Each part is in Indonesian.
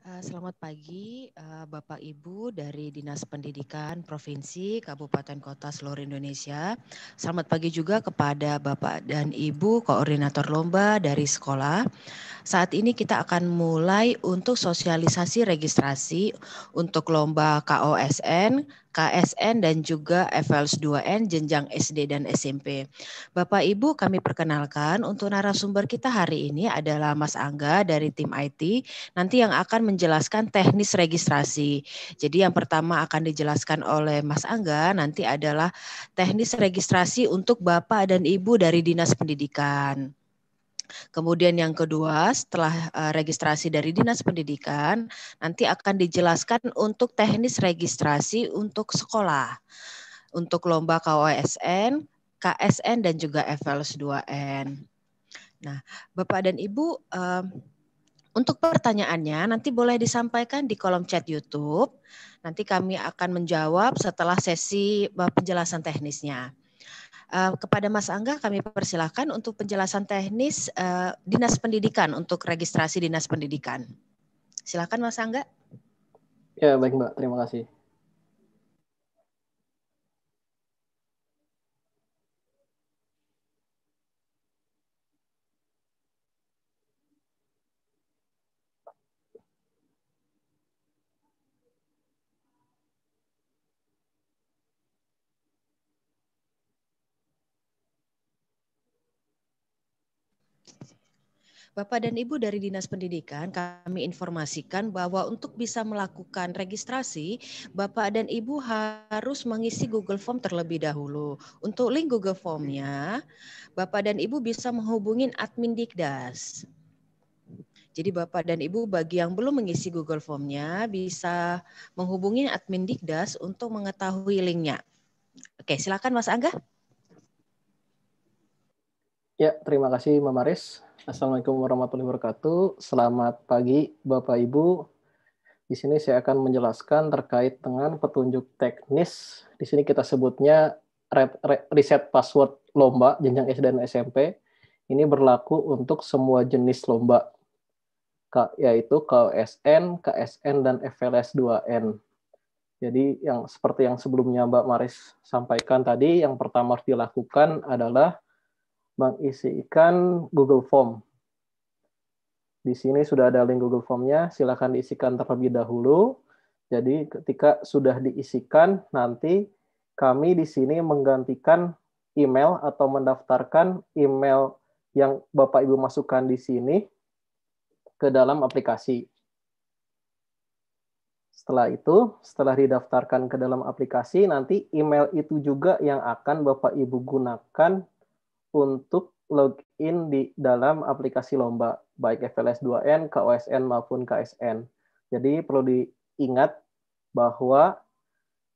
Selamat pagi, Bapak Ibu dari Dinas Pendidikan Provinsi, Kabupaten Kota seluruh Indonesia. Selamat pagi juga kepada Bapak dan Ibu Koordinator Lomba dari sekolah. Saat ini kita akan mulai untuk sosialisasi registrasi untuk lomba KOSN, KSN, dan juga FLS 2N jenjang SD dan SMP. Bapak Ibu, kami perkenalkan untuk narasumber kita hari ini adalah Mas Angga dari tim IT, nanti yang akan menjelaskan teknis registrasi. Jadi yang pertama akan dijelaskan oleh Mas Angga nanti adalah teknis registrasi untuk Bapak dan Ibu dari Dinas Pendidikan. Kemudian yang kedua, setelah registrasi dari Dinas Pendidikan, nanti akan dijelaskan untuk teknis registrasi untuk sekolah, untuk lomba KOSN, KSN, dan juga FLS 2N. Nah, Bapak dan Ibu, untuk pertanyaannya nanti boleh disampaikan di kolom chat YouTube. Nanti kami akan menjawab setelah sesi penjelasan teknisnya. Kepada Mas Angga kami persilakan untuk penjelasan teknis Dinas Pendidikan untuk registrasi Dinas Pendidikan. Silakan Mas Angga. Ya, baik Mbak, terima kasih. Bapak dan Ibu dari Dinas Pendidikan, kami informasikan bahwa untuk bisa melakukan registrasi, Bapak dan Ibu harus mengisi Google Form terlebih dahulu. Untuk link Google Form-nya, Bapak dan Ibu bisa menghubungi admin Dikdas. Jadi Bapak dan Ibu bagi yang belum mengisi Google Form-nya bisa menghubungi admin Dikdas untuk mengetahui linknya. Oke, silakan Mas Angga. Ya, terima kasih Mbak Maris. Assalamualaikum warahmatullahi wabarakatuh. Selamat pagi Bapak Ibu. Di sini saya akan menjelaskan terkait dengan petunjuk teknis. Di sini kita sebutnya reset password lomba jenjang SD dan SMP. Ini berlaku untuk semua jenis lomba, yaitu KOSN, KSN, dan FLS 2N. Jadi seperti yang sebelumnya Mbak Maris sampaikan tadi, yang pertama harus dilakukan adalah mengisikan Google Form. Di sini sudah ada link Google Form-nya, silakan diisikan terlebih dahulu. Jadi ketika sudah diisikan, nanti kami di sini menggantikan email atau mendaftarkan email yang Bapak Ibu masukkan di sini ke dalam aplikasi. Setelah itu, setelah didaftarkan ke dalam aplikasi, nanti email itu juga yang akan Bapak Ibu gunakan untuk login di dalam aplikasi lomba, baik FLS 2N, KOSN, maupun KSN. Jadi perlu diingat bahwa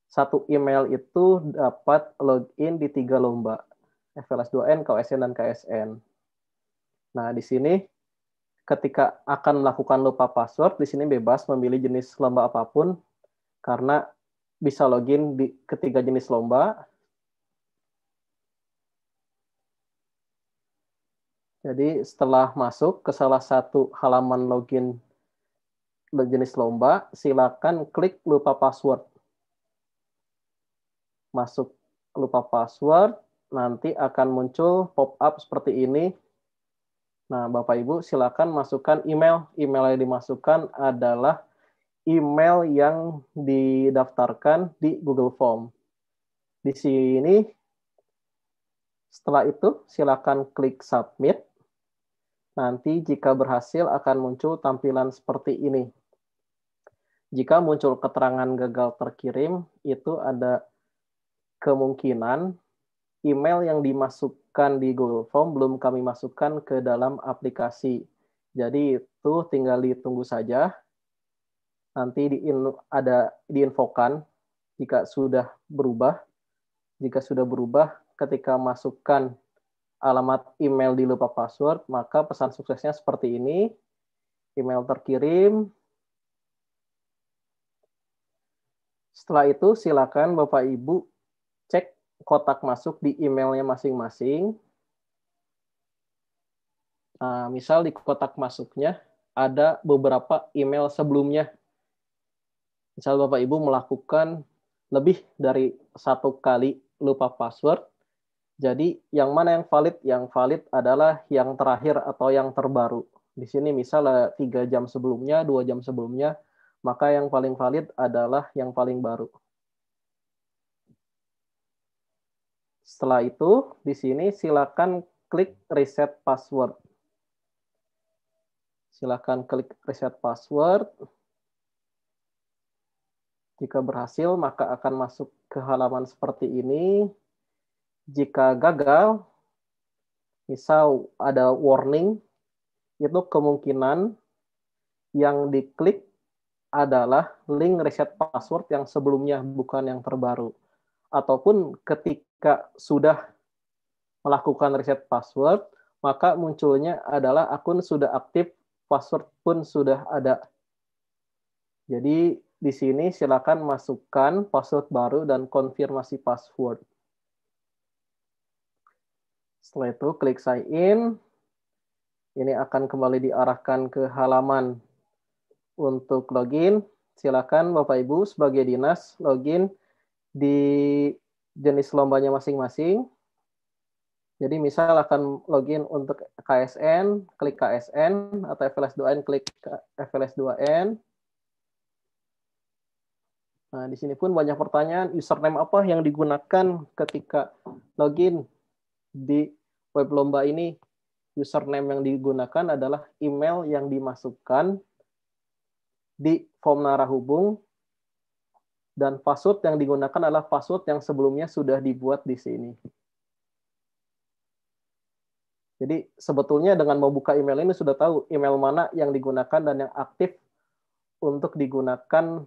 satu email itu dapat login di 3 lomba, FLS 2N, KOSN, dan KSN. Nah, di sini ketika akan melakukan lupa password, di sini bebas memilih jenis lomba apapun, karena bisa login di ketiga jenis lomba. Jadi setelah masuk ke salah satu halaman login jenis lomba, silakan klik lupa password. Masuk lupa password, nanti akan muncul pop-up seperti ini. Nah, Bapak Ibu silakan masukkan email. Email yang dimasukkan adalah email yang didaftarkan di Google Form. Di sini, setelah itu silakan klik submit. Nanti jika berhasil akan muncul tampilan seperti ini. Jika muncul keterangan gagal terkirim, itu ada kemungkinan email yang dimasukkan di Google Form belum kami masukkan ke dalam aplikasi. Jadi itu tinggal ditunggu saja. Nanti diinfokan jika sudah berubah. Jika sudah berubah, ketika masukkan alamat email di lupa password, maka pesan suksesnya seperti ini. Email terkirim. Setelah itu silakan Bapak Ibu cek kotak masuk di emailnya masing-masing. Nah, misal di kotak masuknya ada beberapa email sebelumnya. Misal Bapak Ibu melakukan lebih dari 1 kali lupa password, jadi yang mana yang valid? Yang valid adalah yang terakhir atau yang terbaru. Di sini misalnya 3 jam sebelumnya, 2 jam sebelumnya, maka yang paling valid adalah yang paling baru. Setelah itu, di sini silakan klik reset password. Silakan klik reset password. Jika berhasil, maka akan masuk ke halaman seperti ini. Jika gagal, misal ada warning, itu kemungkinan yang diklik adalah link reset password yang sebelumnya, bukan yang terbaru. Ataupun ketika sudah melakukan reset password, maka munculnya adalah akun sudah aktif, password pun sudah ada. Jadi di sini silakan masukkan password baru dan konfirmasi password. Setelah itu klik sign in. Ini akan kembali diarahkan ke halaman untuk login. Silakan Bapak Ibu sebagai dinas login di jenis lombanya masing-masing. Jadi misal akan login untuk KSN, klik KSN, atau FLS2N, klik FLS2N. Nah, di sini pun banyak pertanyaan, username apa yang digunakan ketika login di web lomba ini. Username yang digunakan adalah email yang dimasukkan di form narahubung, dan password yang digunakan adalah password yang sebelumnya sudah dibuat di sini. Jadi sebetulnya dengan membuka email ini sudah tahu email mana yang digunakan dan yang aktif untuk digunakan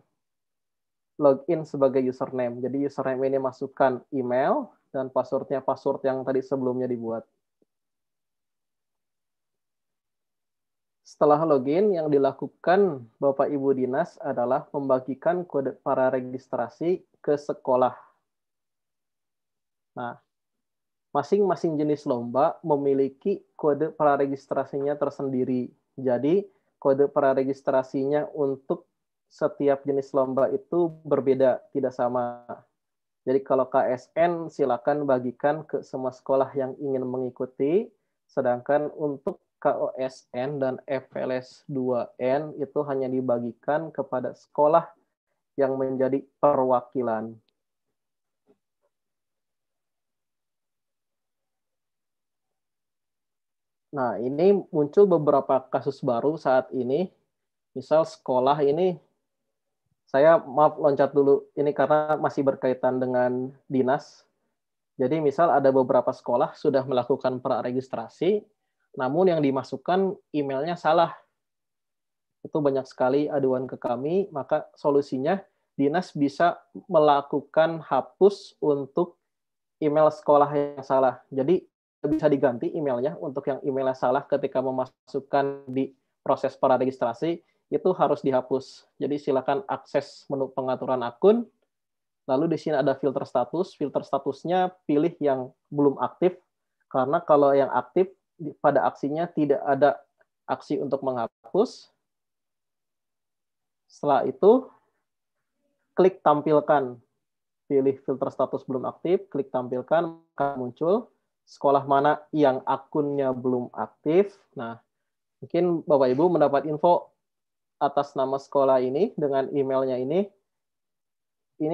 login sebagai username. Jadi username ini masukkan email dan passwordnya password yang tadi sebelumnya dibuat. Setelah login, yang dilakukan Bapak Ibu Dinas adalah membagikan kode praregistrasi ke sekolah. Nah, masing-masing jenis lomba memiliki kode praregistrasinya tersendiri. Jadi, kode praregistrasinya untuk setiap jenis lomba itu berbeda, tidak sama. Jadi kalau KSN silakan bagikan ke semua sekolah yang ingin mengikuti, sedangkan untuk KOSN dan FLS2N itu hanya dibagikan kepada sekolah yang menjadi perwakilan. Nah, ini muncul beberapa kasus baru saat ini. Misal sekolah ini, saya maaf loncat dulu, ini karena masih berkaitan dengan dinas. Jadi misal ada beberapa sekolah sudah melakukan praregistrasi, namun yang dimasukkan emailnya salah. Itu banyak sekali aduan ke kami, maka solusinya dinas bisa melakukan hapus untuk email sekolah yang salah. Jadi bisa diganti emailnya untuk yang emailnya salah ketika memasukkan di proses praregistrasi, itu harus dihapus. Jadi silakan akses menu pengaturan akun, lalu di sini ada filter statusnya pilih yang belum aktif, karena kalau yang aktif pada aksinya tidak ada aksi untuk menghapus. Setelah itu, klik tampilkan. Pilih filter status belum aktif, klik tampilkan, maka muncul sekolah mana yang akunnya belum aktif. Nah, mungkin Bapak Ibu mendapat info atas nama sekolah ini dengan emailnya ini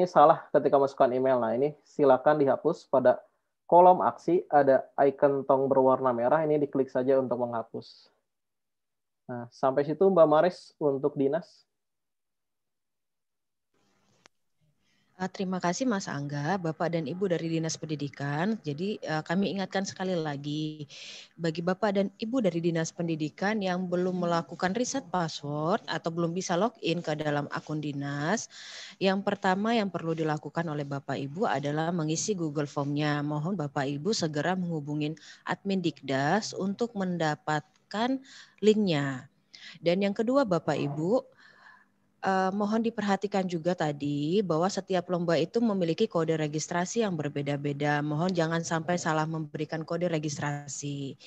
salah ketika masukkan email. Nah, ini silakan dihapus. Pada kolom aksi ada icon tong berwarna merah, ini diklik saja untuk menghapus. Nah, sampai situ Mbak Maris untuk dinas. Terima kasih Mas Angga, Bapak dan Ibu dari Dinas Pendidikan. Jadi kami ingatkan sekali lagi, bagi Bapak dan Ibu dari Dinas Pendidikan yang belum melakukan reset password atau belum bisa login ke dalam akun dinas, yang pertama yang perlu dilakukan oleh Bapak Ibu adalah mengisi Google Form-nya. Mohon Bapak Ibu segera menghubungi admin Dikdas untuk mendapatkan linknya. Dan yang kedua Bapak Ibu, mohon diperhatikan juga tadi bahwa setiap lomba itu memiliki kode registrasi yang berbeda-beda. Mohon jangan sampai salah memberikan kode registrasi.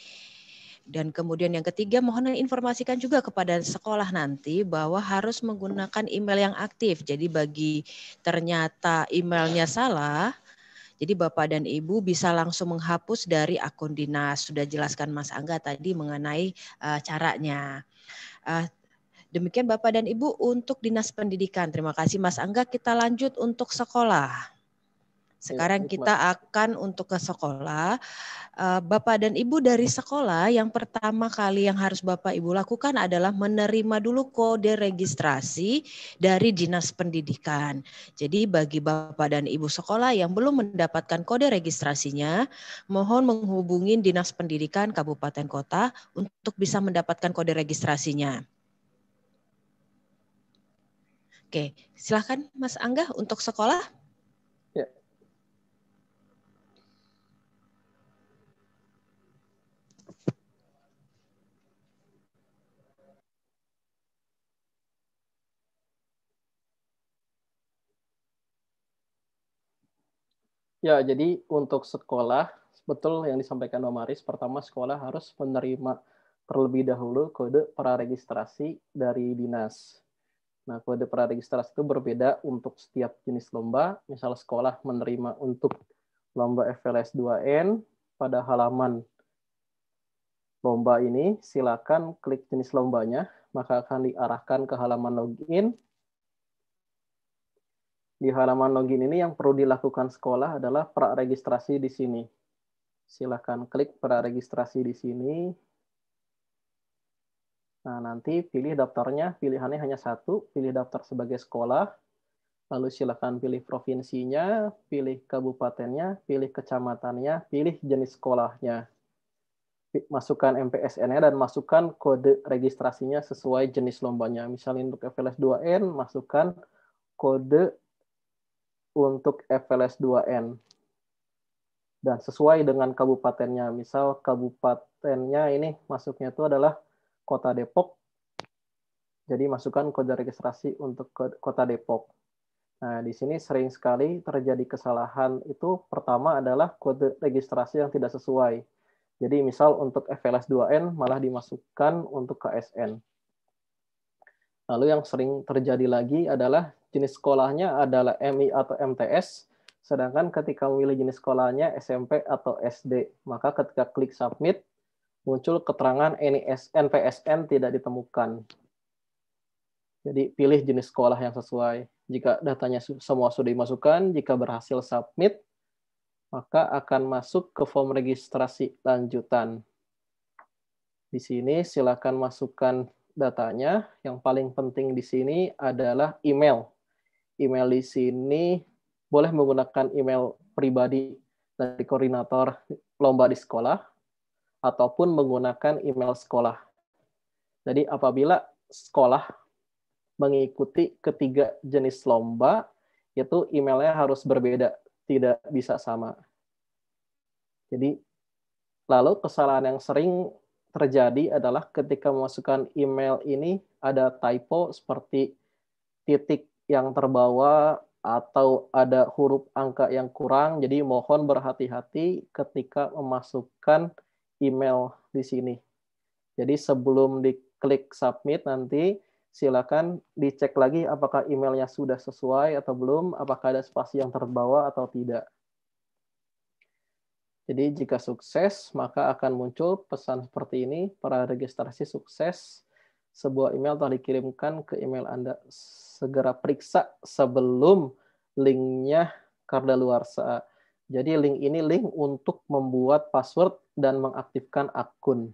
Dan kemudian yang ketiga, mohon informasikan juga kepada sekolah nanti bahwa harus menggunakan email yang aktif. Jadi bagi ternyata emailnya salah, jadi Bapak dan Ibu bisa langsung menghapus dari akun dinas. Sudah jelaskan Mas Angga tadi mengenai caranya. Demikian Bapak dan Ibu untuk Dinas Pendidikan. Terima kasih Mas Angga. Kita lanjut untuk sekolah. Sekarang kita akan untuk ke sekolah. Bapak dan Ibu dari sekolah, yang pertama kali yang harus Bapak Ibu lakukan adalah menerima dulu kode registrasi dari Dinas Pendidikan. Jadi bagi Bapak dan Ibu sekolah yang belum mendapatkan kode registrasinya, mohon menghubungi Dinas Pendidikan Kabupaten Kota untuk bisa mendapatkan kode registrasinya. Oke, silakan Mas Angga untuk sekolah. Ya. Ya, jadi untuk sekolah, betul yang disampaikan Mbak Maris, pertama sekolah harus menerima terlebih dahulu kode praregistrasi dari dinas. Nah, kode praregistrasi itu berbeda untuk setiap jenis lomba. Misal sekolah menerima untuk lomba FLS 2N, pada halaman lomba ini, silakan klik jenis lombanya, maka akan diarahkan ke halaman login. Di halaman login ini yang perlu dilakukan sekolah adalah praregistrasi di sini. Silakan klik praregistrasi di sini. Nah, nanti pilih daftarnya, pilihannya hanya satu, pilih daftar sebagai sekolah, lalu silakan pilih provinsinya, pilih kabupatennya, pilih kecamatannya, pilih jenis sekolahnya. Masukkan MPSN-nya dan masukkan kode registrasinya sesuai jenis lombanya. Misalnya untuk FLS 2N, masukkan kode untuk FLS 2N. Dan sesuai dengan kabupatennya. Misal kabupatennya ini masuknya itu adalah Kota Depok. Jadi masukkan kode registrasi untuk Kota Depok. Nah, di sini sering sekali terjadi kesalahan itu. Pertama adalah kode registrasi yang tidak sesuai. Jadi misal untuk FLS 2N malah dimasukkan untuk KSN. Lalu yang sering terjadi lagi adalah jenis sekolahnya adalah MI atau MTS, sedangkan ketika memilih jenis sekolahnya SMP atau SD, maka ketika klik submit, muncul keterangan NPSN tidak ditemukan. Jadi pilih jenis sekolah yang sesuai. Jika datanya semua sudah dimasukkan, jika berhasil submit, maka akan masuk ke form registrasi lanjutan. Di sini silakan masukkan datanya. Yang paling penting di sini adalah email. Email di sini boleh menggunakan email pribadi dari koordinator lomba di sekolah, ataupun menggunakan email sekolah. Jadi apabila sekolah mengikuti ketiga jenis lomba, itu emailnya harus berbeda, tidak bisa sama. Jadi, lalu kesalahan yang sering terjadi adalah ketika memasukkan email ini ada typo seperti titik yang terbawa atau ada huruf angka yang kurang. Jadi mohon berhati-hati ketika memasukkan email di sini. Jadi sebelum diklik submit nanti silakan dicek lagi apakah emailnya sudah sesuai atau belum, apakah ada spasi yang terbawa atau tidak. Jadi jika sukses, maka akan muncul pesan seperti ini, praregistrasi sukses, sebuah email telah dikirimkan ke email Anda. Segera periksa sebelum linknya kadaluarsa. Jadi link ini link untuk membuat password dan mengaktifkan akun.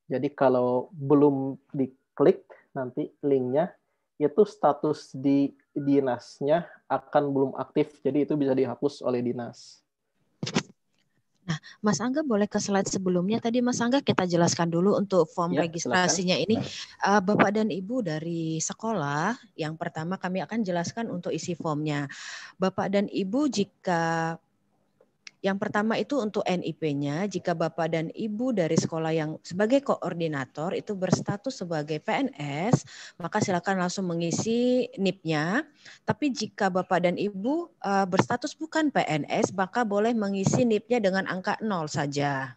Jadi kalau belum diklik nanti linknya, itu status di dinasnya akan belum aktif. Jadi itu bisa dihapus oleh dinas. Nah, Mas Angga boleh ke slide sebelumnya. Tadi Mas Angga kita jelaskan dulu untuk form registrasinya ini. Bapak dan Ibu dari sekolah, yang pertama kami akan jelaskan untuk isi formnya. Bapak dan Ibu jika yang pertama itu untuk NIP-nya, jika Bapak dan Ibu dari sekolah yang sebagai koordinator itu berstatus sebagai PNS, maka silakan langsung mengisi NIP-nya. Tapi jika Bapak dan Ibu berstatus bukan PNS, maka boleh mengisi NIP-nya dengan angka 0 saja.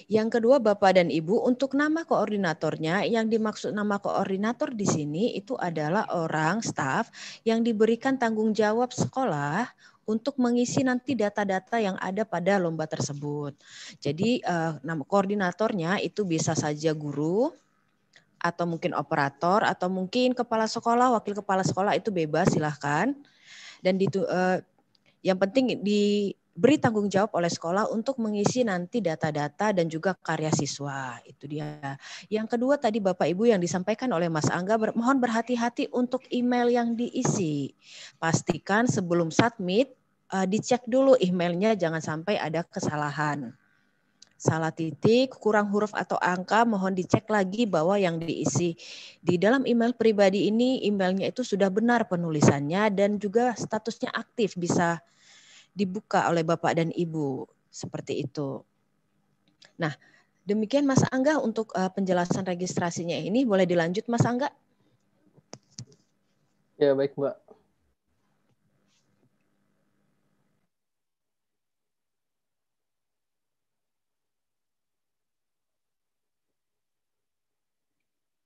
Yang kedua, Bapak dan Ibu, untuk nama koordinatornya, yang dimaksud nama koordinator di sini itu adalah orang staf yang diberikan tanggung jawab sekolah untuk mengisi nanti data-data yang ada pada lomba tersebut. Jadi nama koordinatornya itu bisa saja guru, atau mungkin operator, atau mungkin kepala sekolah, wakil kepala sekolah, itu bebas, silahkan. Dan yang penting diberi tanggung jawab oleh sekolah untuk mengisi nanti data-data dan juga karya siswa. Itu dia. Yang kedua tadi Bapak Ibu yang disampaikan oleh Mas Angga, mohon berhati-hati untuk email yang diisi. Pastikan sebelum submit, dicek dulu emailnya, jangan sampai ada kesalahan. Salah titik, kurang huruf atau angka, mohon dicek lagi bahwa yang diisi di dalam email pribadi ini, emailnya itu sudah benar penulisannya dan juga statusnya aktif, bisa dibuka oleh Bapak dan Ibu. Seperti itu. Nah, demikian Mas Angga untuk penjelasan registrasinya ini. Boleh dilanjut Mas Angga? Ya, baik Mbak.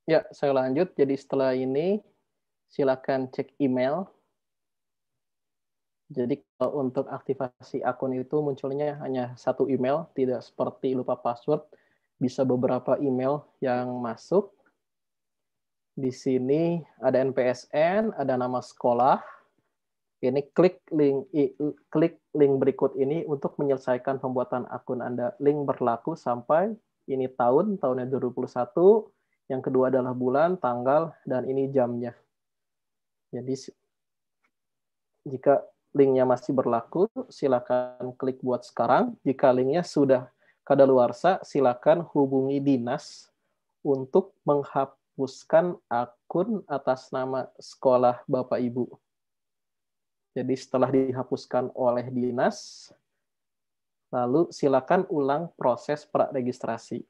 Ya, saya lanjut. Jadi setelah ini silakan cek email. Jadi kalau untuk aktivasi akun itu munculnya hanya satu email, tidak seperti lupa password, bisa beberapa email yang masuk. Di sini ada NPSN, ada nama sekolah. Ini klik link berikut ini untuk menyelesaikan pembuatan akun Anda. Link berlaku sampai ini tahunnya 2021, yang kedua adalah bulan, tanggal, dan ini jamnya. Jadi jika linknya masih berlaku, silakan klik buat sekarang. Jika linknya sudah kadaluarsa, silakan hubungi dinas untuk menghapuskan akun atas nama sekolah Bapak Ibu. Jadi setelah dihapuskan oleh dinas, lalu silakan ulang proses praregistrasi.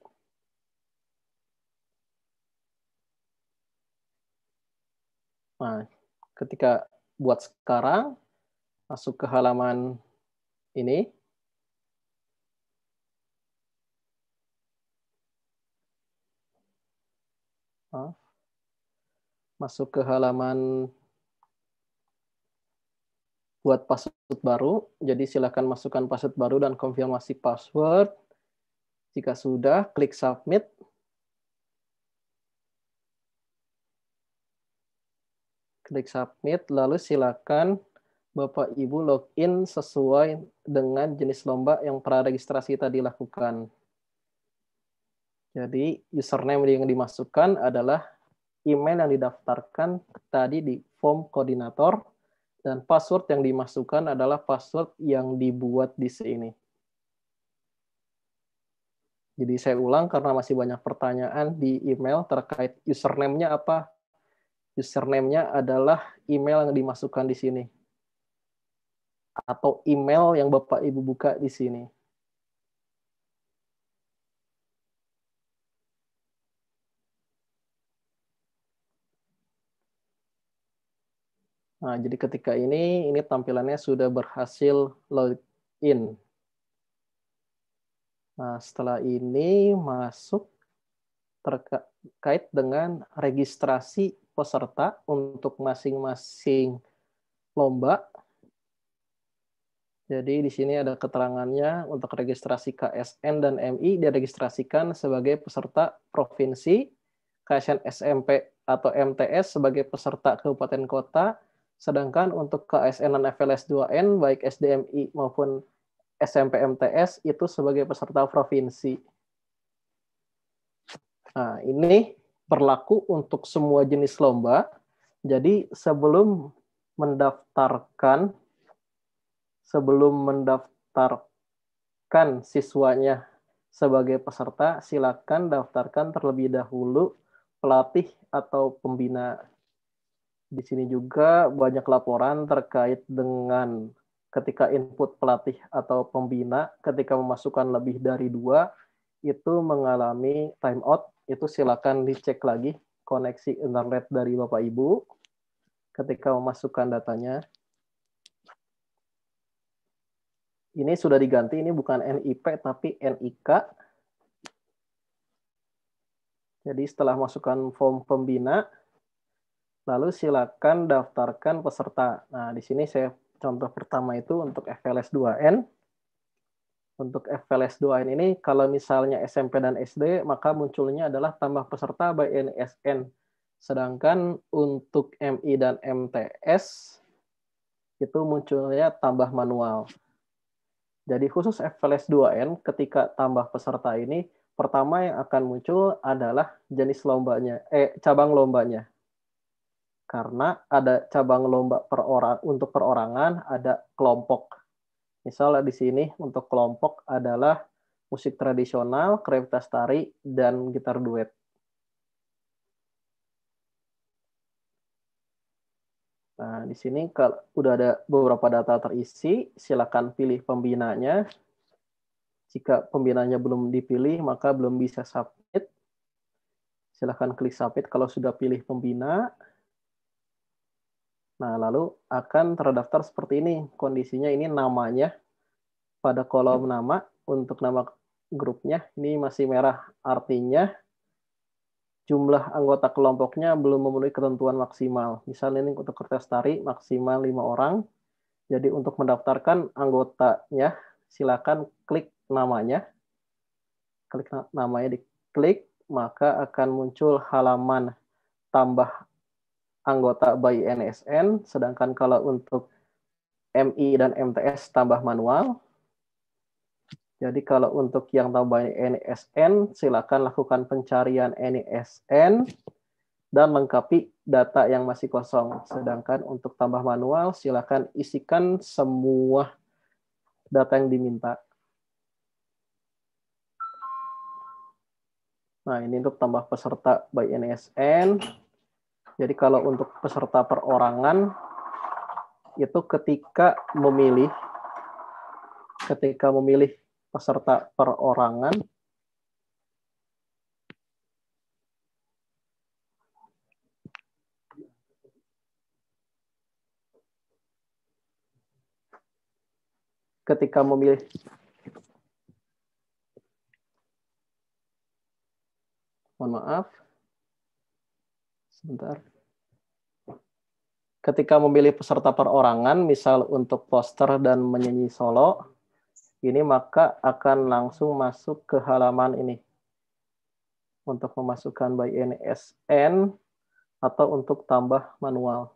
Nah, ketika buat sekarang, masuk ke halaman ini. Masuk ke halaman buat password baru. Jadi silakan masukkan password baru dan konfirmasi password. Jika sudah, klik submit. Klik submit, lalu silakan Bapak Ibu login sesuai dengan jenis lomba yang praregistrasi tadi lakukan. Jadi username yang dimasukkan adalah email yang didaftarkan tadi di form koordinator, dan password yang dimasukkan adalah password yang dibuat di sini. Jadi saya ulang karena masih banyak pertanyaan di email terkait username-nya apa. Username-nya adalah email yang dimasukkan di sini. Atau email yang Bapak Ibu buka di sini. Nah, jadi ketika ini tampilannya sudah berhasil login. Nah, setelah ini masuk terkait dengan registrasi peserta untuk masing-masing lomba. Jadi di sini ada keterangannya untuk registrasi KSN dan MI diregistrasikan sebagai peserta provinsi, KSN SMP atau MTS sebagai peserta kabupaten kota, sedangkan untuk KSN dan FLS 2N baik SDMI maupun SMP MTS itu sebagai peserta provinsi. Nah, ini berlaku untuk semua jenis lomba. Jadi sebelum mendaftarkan siswanya sebagai peserta, silakan daftarkan terlebih dahulu pelatih atau pembina. Di sini juga banyak laporan terkait dengan ketika input pelatih atau pembina, ketika memasukkan lebih dari 2, itu mengalami timeout. Itu silakan dicek lagi koneksi internet dari Bapak Ibu ketika memasukkan datanya. Ini sudah diganti, ini bukan NIP tapi NIK. Jadi setelah masukkan form pembina, lalu silakan daftarkan peserta. Nah, di sini saya contoh pertama itu untuk FLS 2N. Untuk FLS 2N ini, kalau misalnya SMP dan SD, maka munculnya adalah tambah peserta by NSN. Sedangkan untuk MI dan MTS, itu munculnya tambah manual. Jadi khusus FLS 2N, ketika tambah peserta ini, pertama yang akan muncul adalah jenis lombanya, cabang lombanya. Karena ada cabang lomba untuk perorangan, ada kelompok. Misalnya di sini untuk kelompok adalah musik tradisional, kreativitas tari, dan gitar duet. Nah, di sini kalau udah ada beberapa data terisi, silakan pilih pembinanya. Jika pembinanya belum dipilih, maka belum bisa submit. Silakan klik submit kalau sudah pilih pembina. Nah, lalu akan terdaftar seperti ini. Kondisinya ini namanya pada kolom nama, untuk nama grupnya ini masih merah. Artinya jumlah anggota kelompoknya belum memenuhi ketentuan maksimal. Misalnya ini untuk kertas tari maksimal 5 orang. Jadi untuk mendaftarkan anggotanya, silakan klik namanya. Klik namanya, diklik, maka akan muncul halaman tambah anggota by NSN. Sedangkan kalau untuk MI dan MTS tambah manual. Jadi kalau untuk yang tambah NSN, silakan lakukan pencarian NSN dan lengkapi data yang masih kosong. Sedangkan untuk tambah manual, silakan isikan semua data yang diminta. Nah, ini untuk tambah peserta by NSN. Jadi kalau untuk peserta perorangan, itu ketika memilih peserta perorangan, mohon maaf, sebentar. Ketika memilih peserta perorangan, misal untuk poster dan menyanyi solo, ini maka akan langsung masuk ke halaman ini. Untuk memasukkan by NSN atau untuk tambah manual.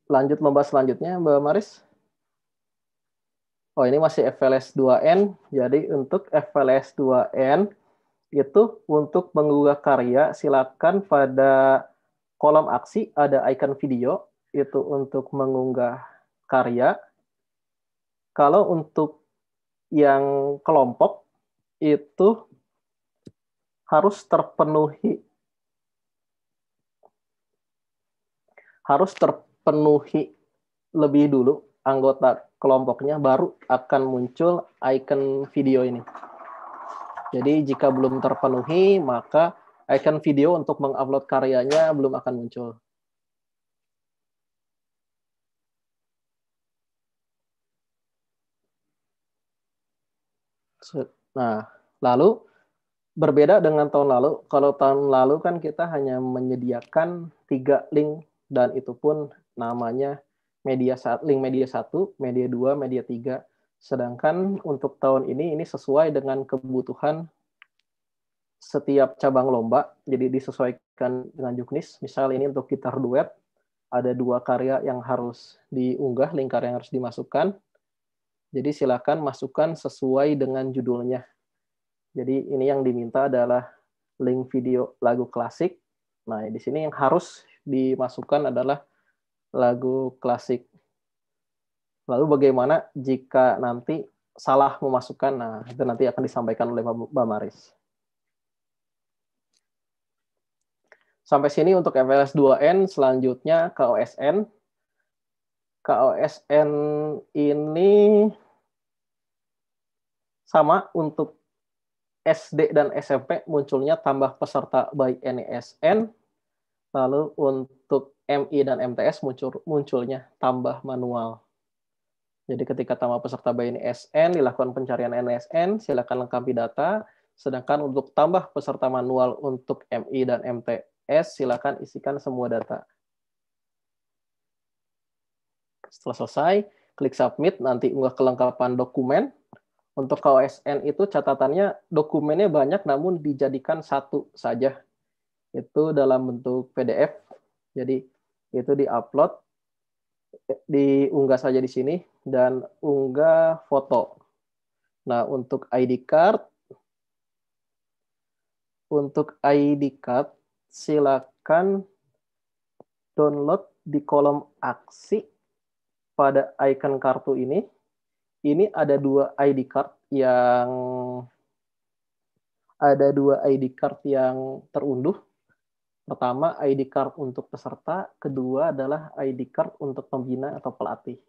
Lanjut lomba selanjutnya, Mbak Maris. Oh, ini masih FLS 2N. Jadi untuk FLS 2N itu untuk mengunggah karya, silakan pada kolom aksi ada icon video, itu untuk mengunggah karya. Kalau untuk yang kelompok itu harus terpenuhi lebih dulu anggota kelompoknya, baru akan muncul icon video ini. Jadi jika belum terpenuhi, maka icon video untuk mengupload karyanya belum akan muncul. Nah, lalu berbeda dengan tahun lalu. Kalau tahun lalu kan kita hanya menyediakan 3 link, dan itu pun namanya link media 1, media 2, media 3. Sedangkan untuk tahun ini sesuai dengan kebutuhan setiap cabang lomba, jadi disesuaikan dengan juknis. Misal ini untuk gitar duet, ada 2 karya yang harus diunggah, link karya yang harus dimasukkan. Jadi silakan masukkan sesuai dengan judulnya. Jadi ini yang diminta adalah link video lagu klasik. Nah, di sini yang harus dimasukkan adalah lagu klasik. Lalu bagaimana jika nanti salah memasukkan? Nah, itu nanti akan disampaikan oleh Mbak Maris. Sampai sini untuk FLS 2N, selanjutnya KOSN. KOSN ini sama untuk SD dan SMP munculnya tambah peserta by NSN. Lalu untuk MI dan MTS munculnya tambah manual. Jadi ketika tambah peserta by NSN, dilakukan pencarian NSN, silakan lengkapi data. Sedangkan untuk tambah peserta manual untuk MI dan MTS, silakan isikan semua data. Setelah selesai, klik submit, nanti unggah kelengkapan dokumen. Untuk KOSN itu catatannya dokumennya banyak namun dijadikan satu saja. Itu dalam bentuk PDF. Jadi itu diupload, diunggah saja di sini, dan unggah foto. Nah, untuk ID card silakan download di kolom aksi pada icon kartu ini. Ini ada dua ID card yang terunduh. Pertama, ID card untuk peserta, kedua adalah ID card untuk pembina atau pelatih.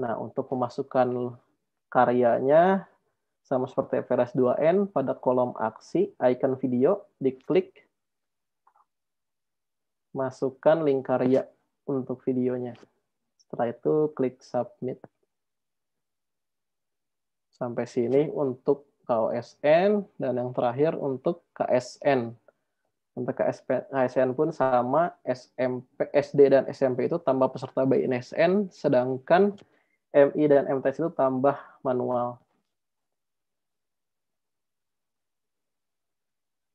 Nah, untuk memasukkan karyanya, sama seperti FRS 2N, pada kolom aksi, icon video, diklik, masukkan link karya untuk videonya. Setelah itu, klik submit. Sampai sini untuk KOSN, dan yang terakhir untuk KSN. Untuk KSN pun sama, SD dan SMP itu tambah peserta by NSN, sedangkan MI dan MTS itu tambah manual.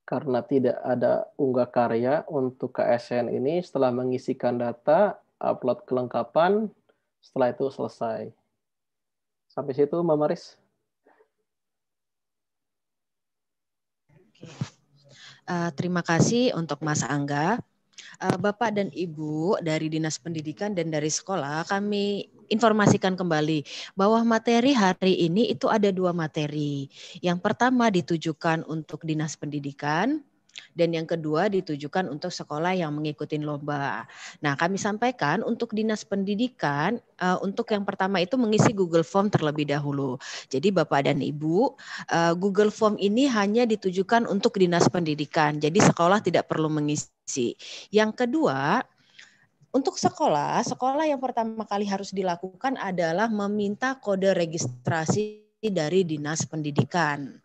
Karena tidak ada unggah karya untuk KSN ini, setelah mengisikan data, upload kelengkapan, setelah itu selesai. Sampai situ, Mbak Maris. Terima kasih untuk Mas Angga. Bapak dan Ibu dari Dinas Pendidikan dan dari sekolah, kami informasikan kembali bahwa materi hari ini itu ada 2 materi. Yang pertama ditujukan untuk Dinas Pendidikan, dan yang kedua ditujukan untuk sekolah yang mengikuti lomba. Nah, kami sampaikan untuk Dinas Pendidikan, untuk yang pertama itu mengisi Google Form terlebih dahulu. Jadi Bapak dan Ibu, Google Form ini hanya ditujukan untuk Dinas Pendidikan, jadi sekolah tidak perlu mengisi. Yang kedua, untuk sekolah yang pertama kali harus dilakukan adalah meminta kode registrasi dari Dinas Pendidikan.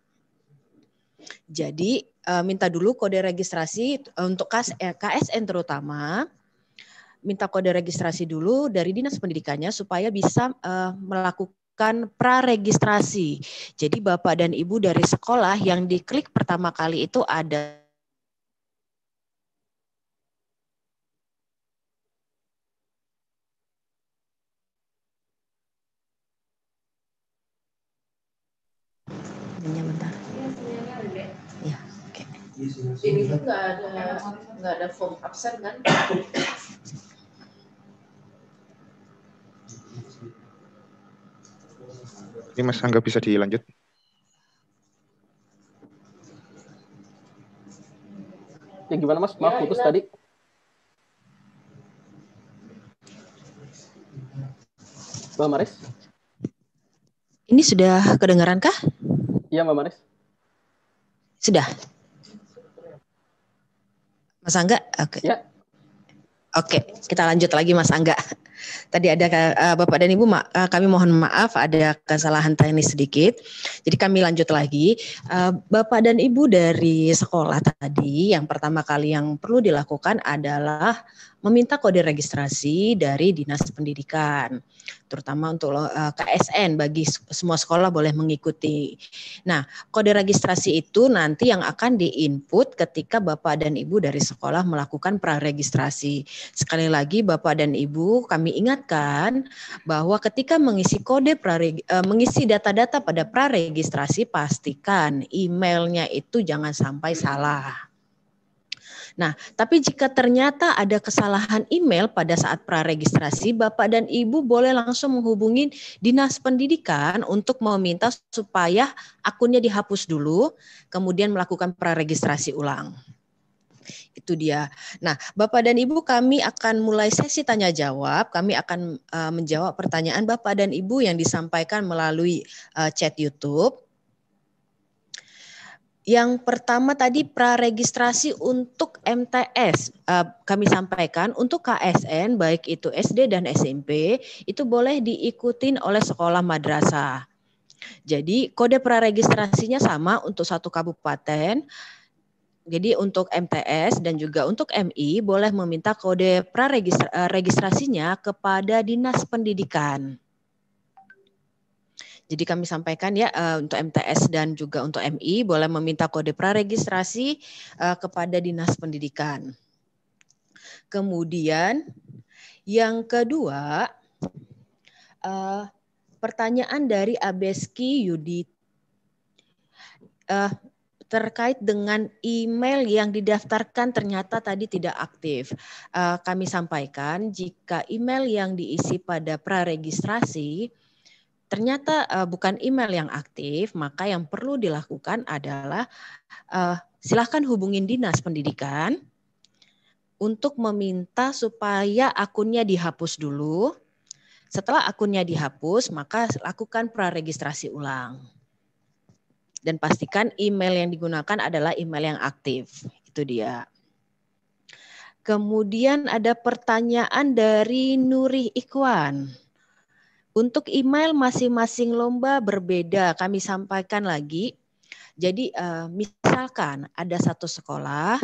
Jadi minta dulu kode registrasi untuk KSN terutama, minta kode registrasi dulu dari Dinas Pendidikannya supaya bisa melakukan praregistrasi. Jadi Bapak dan Ibu dari sekolah yang diklik pertama kali itu ada bentar. Ya, oke. Ini tuh nggak ada form absen kan? Ini Mas Angga bisa dilanjut? Ya gimana Mas? Maaf putus tadi. Mbak Maris? Ini sudah kedengaran kah? Iya Mbak Maris. Sudah. Mas Angga? Oke. Ya. Oke, kita lanjut lagi Mas Angga. Tadi ada Bapak dan Ibu, kami mohon maaf ada kesalahan teknis sedikit. Jadi kami lanjut lagi. Bapak dan Ibu dari sekolah tadi, yang pertama kali yang perlu dilakukan adalah meminta kode registrasi dari Dinas Pendidikan, terutama untuk KSN, bagi semua sekolah boleh mengikuti. Nah, kode registrasi itu nanti yang akan diinput ketika Bapak dan Ibu dari sekolah melakukan praregistrasi. Sekali lagi Bapak dan Ibu, kami ingatkan bahwa ketika mengisi mengisi data-data pada praregistrasi, pastikan emailnya itu jangan sampai salah. Nah, tapi jika ternyata ada kesalahan email pada saat praregistrasi, Bapak dan Ibu boleh langsung menghubungi Dinas Pendidikan untuk meminta supaya akunnya dihapus dulu, kemudian melakukan praregistrasi ulang. Itu dia. Nah, Bapak dan Ibu, kami akan mulai sesi tanya jawab. Kami akan menjawab pertanyaan Bapak dan Ibu yang disampaikan melalui chat YouTube. Yang pertama tadi praregistrasi untuk MTS. Kami sampaikan untuk KSN baik itu SD dan SMP itu boleh diikutin oleh sekolah madrasah. Jadi kode praregistrasinya sama untuk satu kabupaten. Jadi untuk MTS dan juga untuk MI boleh meminta kode praregistrasinya kepada Dinas Pendidikan. Jadi kami sampaikan ya untuk MTS dan juga untuk MI boleh meminta kode praregistrasi kepada Dinas Pendidikan. Kemudian yang kedua, pertanyaan dari Abeski Yudi terkait dengan email yang didaftarkan ternyata tadi tidak aktif. Kami sampaikan jika email yang diisi pada praregistrasi ternyata bukan email yang aktif, maka yang perlu dilakukan adalah silakan hubungin Dinas Pendidikan untuk meminta supaya akunnya dihapus dulu. Setelah akunnya dihapus, maka lakukan praregistrasi ulang. Dan pastikan email yang digunakan adalah email yang aktif. Itu dia. Kemudian ada pertanyaan dari Nuri Ikhwan. Untuk email masing-masing lomba berbeda, kami sampaikan lagi. Jadi misalkan ada satu sekolah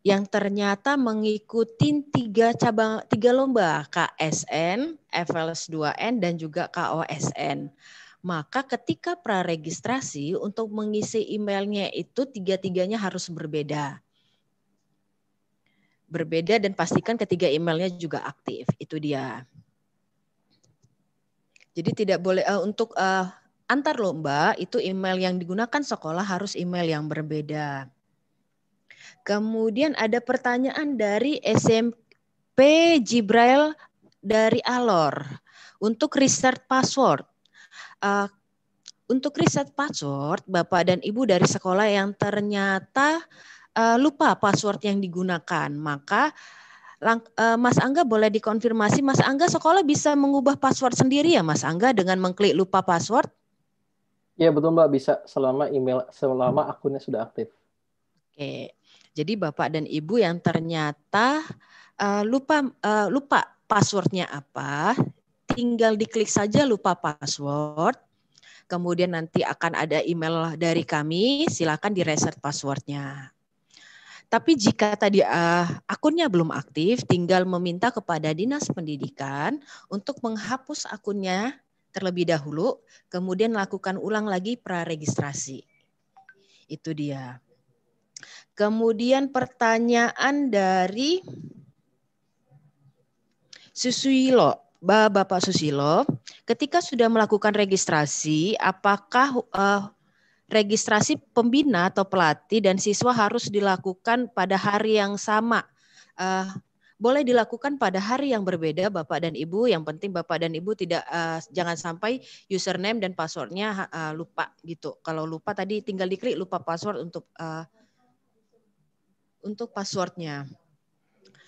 yang ternyata mengikuti tiga lomba, KSN, FLS 2N, dan juga KOSN. Maka ketika praregistrasi untuk mengisi emailnya itu tiga-tiganya harus berbeda. Berbeda dan pastikan ketiga emailnya juga aktif. Itu dia. Jadi tidak boleh untuk antar lomba itu email yang digunakan sekolah harus email yang berbeda. Kemudian ada pertanyaan dari SMP Jibrail dari Alor untuk reset password. Untuk reset password, Bapak dan Ibu dari sekolah yang ternyata lupa password yang digunakan, maka Mas Angga boleh dikonfirmasi, Mas Angga sekolah bisa mengubah password sendiri ya Mas Angga dengan mengklik lupa password? Ya betul Mbak, bisa selama akunnya sudah aktif. Oke, jadi Bapak dan Ibu yang ternyata lupa passwordnya apa, tinggal diklik saja lupa password. Kemudian nanti akan ada email dari kami, silakan di-reset passwordnya. Tapi jika tadi akunnya belum aktif, tinggal meminta kepada Dinas Pendidikan untuk menghapus akunnya terlebih dahulu, kemudian lakukan ulang lagi praregistrasi. Itu dia. Kemudian pertanyaan dari Susilo. Bapak Susilo, ketika sudah melakukan registrasi, apakah registrasi pembina atau pelatih dan siswa harus dilakukan pada hari yang sama? Boleh dilakukan pada hari yang berbeda, Bapak dan Ibu. Yang penting Bapak dan Ibu tidak jangan sampai username dan passwordnya lupa gitu. Kalau lupa tadi tinggal diklik lupa password untuk passwordnya.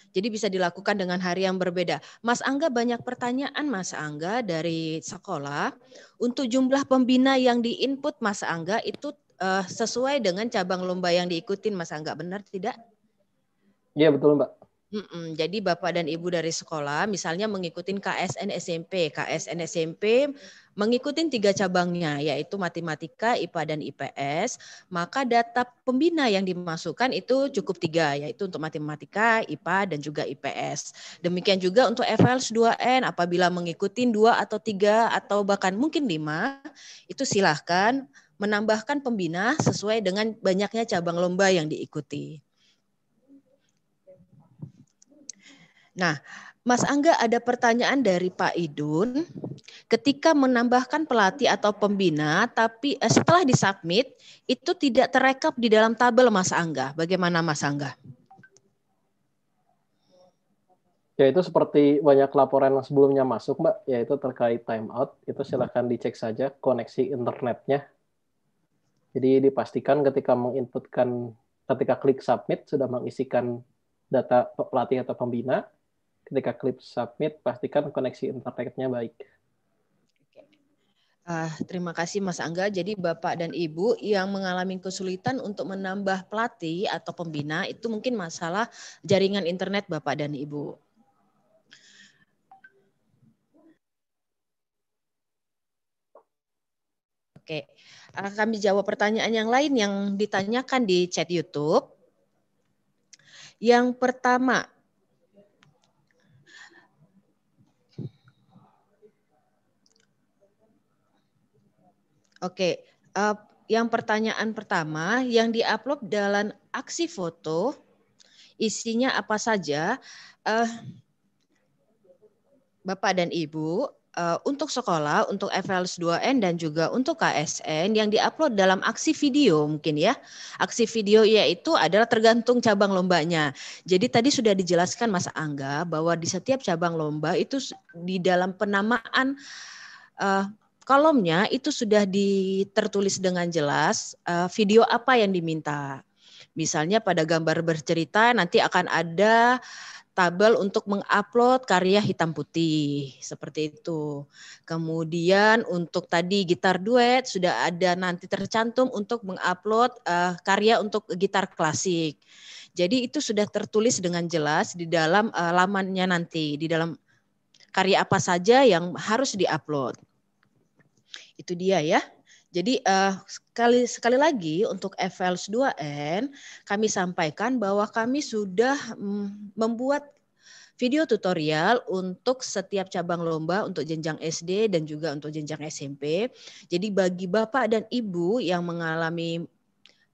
Jadi bisa dilakukan dengan hari yang berbeda. Mas Angga banyak pertanyaan Mas Angga dari sekolah. Untuk jumlah pembina yang diinput Mas Angga itu sesuai dengan cabang lomba yang diikutin Mas Angga, benar tidak? Iya betul Mbak. Jadi Bapak dan Ibu dari sekolah misalnya mengikuti KSN SMP. KSN SMP mengikuti 3 cabangnya yaitu matematika, IPA dan IPS. Maka data pembina yang dimasukkan itu cukup 3 yaitu untuk matematika, IPA dan juga IPS. Demikian juga untuk FLS 2N apabila mengikuti 2 atau 3 atau bahkan mungkin 5 itu silahkan menambahkan pembina sesuai dengan banyaknya cabang lomba yang diikuti. Nah, Mas Angga ada pertanyaan dari Pak Idun. Ketika menambahkan pelatih atau pembina, tapi setelah disubmit, itu tidak terekap di dalam tabel Mas Angga. Bagaimana Mas Angga? Ya itu seperti banyak laporan yang sebelumnya masuk Mbak, yaitu terkait timeout. Itu silahkan dicek saja koneksi internetnya. Jadi dipastikan ketika menginputkan, ketika klik submit sudah mengisikan data pelatih atau pembina. Ketika klik submit, pastikan koneksi internetnya baik. Terima kasih Mas Angga. Jadi Bapak dan Ibu yang mengalami kesulitan untuk menambah pelatih atau pembina itu mungkin masalah jaringan internet Bapak dan Ibu. Oke, kami jawab pertanyaan yang lain yang ditanyakan di chat YouTube. Yang pertama, oke, yang pertanyaan pertama yang diupload dalam aksi foto isinya apa saja? Bapak dan Ibu, untuk sekolah, untuk FLS 2N dan juga untuk KSN yang diupload dalam aksi video mungkin ya. Aksi video yaitu adalah tergantung cabang lombanya. Jadi tadi sudah dijelaskan Mas Angga bahwa di setiap cabang lomba itu di dalam penamaan kolomnya itu sudah tertulis dengan jelas video apa yang diminta. Misalnya pada gambar bercerita nanti akan ada tabel untuk mengupload karya hitam putih seperti itu. Kemudian untuk tadi gitar duet sudah ada nanti tercantum untuk mengupload karya untuk gitar klasik. Jadi itu sudah tertulis dengan jelas di dalam lamannya nanti, di dalam karya apa saja yang harus diupload. Itu dia ya. Jadi sekali lagi untuk FLS 2N kami sampaikan bahwa kami sudah membuat video tutorial untuk setiap cabang lomba untuk jenjang SD dan juga untuk jenjang SMP. Jadi bagi Bapak dan Ibu yang mengalami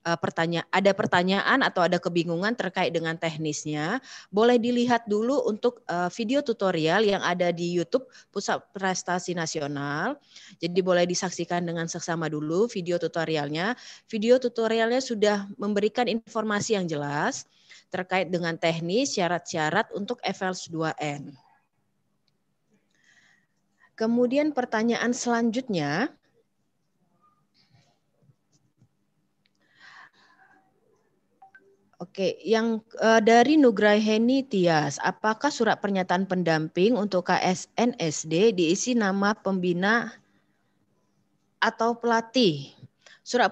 ada pertanyaan atau ada kebingungan terkait dengan teknisnya, boleh dilihat dulu untuk video tutorial yang ada di YouTube Pusat Prestasi Nasional. Jadi boleh disaksikan dengan seksama dulu video tutorialnya. Video tutorialnya sudah memberikan informasi yang jelas terkait dengan teknis, syarat-syarat untuk FLS 2N. Kemudian pertanyaan selanjutnya, oke, yang dari Nugraiheni Tias, apakah surat pernyataan pendamping untuk KSN SD diisi nama pembina atau pelatih? Surat